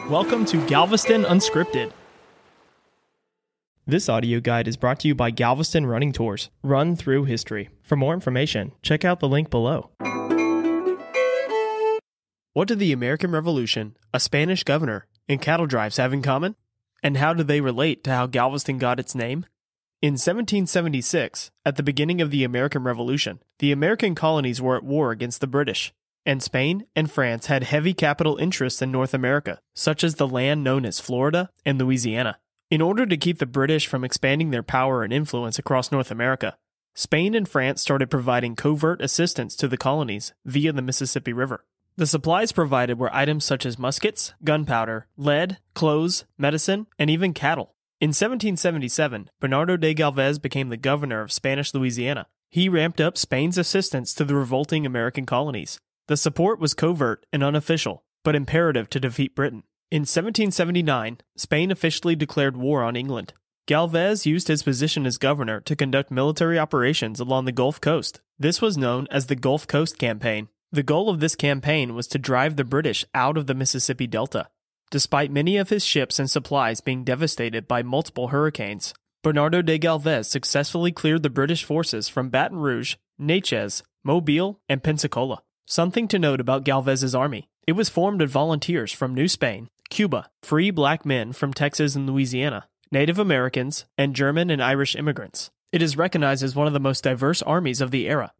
Welcome to Galveston Unscripted. This audio guide is brought to you by Galveston Running Tours. Run through history. For more information, check out the link below. What did the American Revolution, a Spanish governor, and cattle drives have in common? And how do they relate to how Galveston got its name? In 1776, at the beginning of the American Revolution, the American colonies were at war against the British, and Spain and France had heavy capital interests in North America, such as the land known as Florida and Louisiana. In order to keep the British from expanding their power and influence across North America, Spain and France started providing covert assistance to the colonies via the Mississippi River. The supplies provided were items such as muskets, gunpowder, lead, clothes, medicine, and even cattle. In 1777, Bernardo de Galvez became the governor of Spanish Louisiana. He ramped up Spain's assistance to the revolting American colonies. The support was covert and unofficial, but imperative to defeat Britain. In 1779, Spain officially declared war on England. Galvez used his position as governor to conduct military operations along the Gulf Coast. This was known as the Gulf Coast Campaign. The goal of this campaign was to drive the British out of the Mississippi Delta. Despite many of his ships and supplies being devastated by multiple hurricanes, Bernardo de Galvez successfully cleared the British forces from Baton Rouge, Natchez, Mobile, and Pensacola. Something to note about Galvez's army: it was formed of volunteers from New Spain, Cuba, free black men from Texas and Louisiana, Native Americans, and German and Irish immigrants. It is recognized as one of the most diverse armies of the era.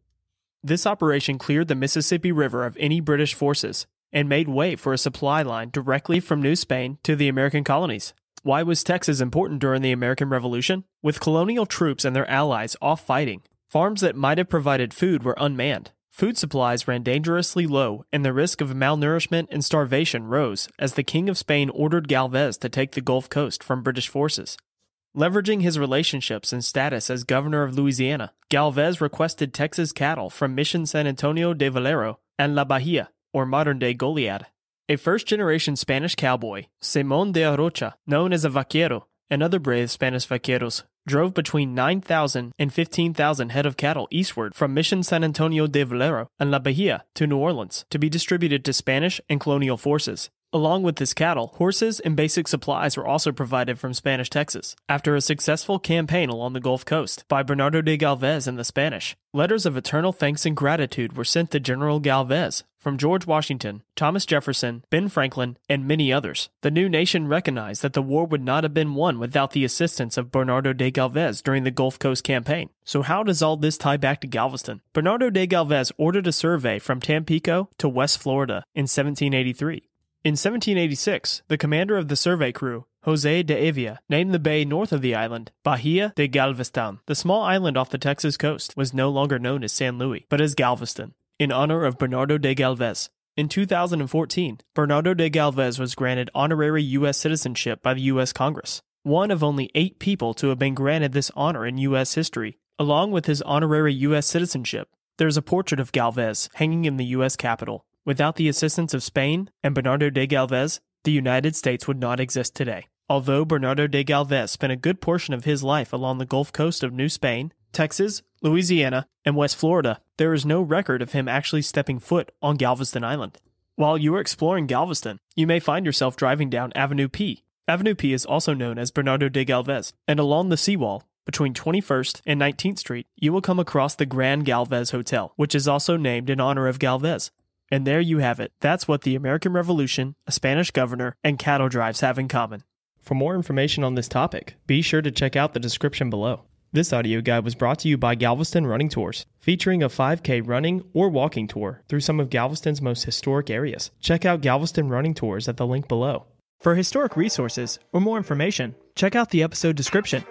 This operation cleared the Mississippi River of any British forces and made way for a supply line directly from New Spain to the American colonies. Why was Texas important during the American Revolution? With colonial troops and their allies off fighting, farms that might have provided food were unmanned. Food supplies ran dangerously low, and the risk of malnourishment and starvation rose as the King of Spain ordered Galvez to take the Gulf Coast from British forces. Leveraging his relationships and status as governor of Louisiana, Galvez requested Texas cattle from Mission San Antonio de Valero and La Bahia, or modern-day Goliad. A first-generation Spanish cowboy, Simón de Arocha, known as a vaquero, and other brave Spanish vaqueros, drove between 9,000 and 15,000 head of cattle eastward from Mission San Antonio de Valero and La Bahia to New Orleans to be distributed to Spanish and colonial forces. Along with this cattle, horses and basic supplies were also provided from Spanish Texas. After a successful campaign along the Gulf Coast by Bernardo de Galvez and the Spanish, letters of eternal thanks and gratitude were sent to General Galvez from George Washington, Thomas Jefferson, Ben Franklin, and many others. The new nation recognized that the war would not have been won without the assistance of Bernardo de Galvez during the Gulf Coast campaign. So how does all this tie back to Galveston? Bernardo de Galvez ordered a survey from Tampico to West Florida in 1783. In 1786, the commander of the survey crew, José de Avia, named the bay north of the island Bahia de Galveston. The small island off the Texas coast was no longer known as San Luis, but as Galveston, in honor of Bernardo de Galvez. In 2014, Bernardo de Galvez was granted honorary U.S. citizenship by the U.S. Congress, one of only 8 people to have been granted this honor in U.S. history. Along with his honorary U.S. citizenship, there is a portrait of Galvez hanging in the U.S. Capitol. Without the assistance of Spain and Bernardo de Galvez, the United States would not exist today. Although Bernardo de Galvez spent a good portion of his life along the Gulf Coast of New Spain, Texas, Louisiana, and West Florida, there is no record of him actually stepping foot on Galveston Island. While you are exploring Galveston, you may find yourself driving down Avenue P. Avenue P is also known as Bernardo de Galvez, and along the seawall, between 21st and 19th Street, you will come across the Grand Galvez Hotel, which is also named in honor of Galvez. And there you have it. That's what the American Revolution, a Spanish governor, and cattle drives have in common. For more information on this topic, be sure to check out the description below. This audio guide was brought to you by Galveston Running Tours, featuring a 5K running or walking tour through some of Galveston's most historic areas. Check out Galveston Running Tours at the link below. For historic resources or more information, check out the episode description.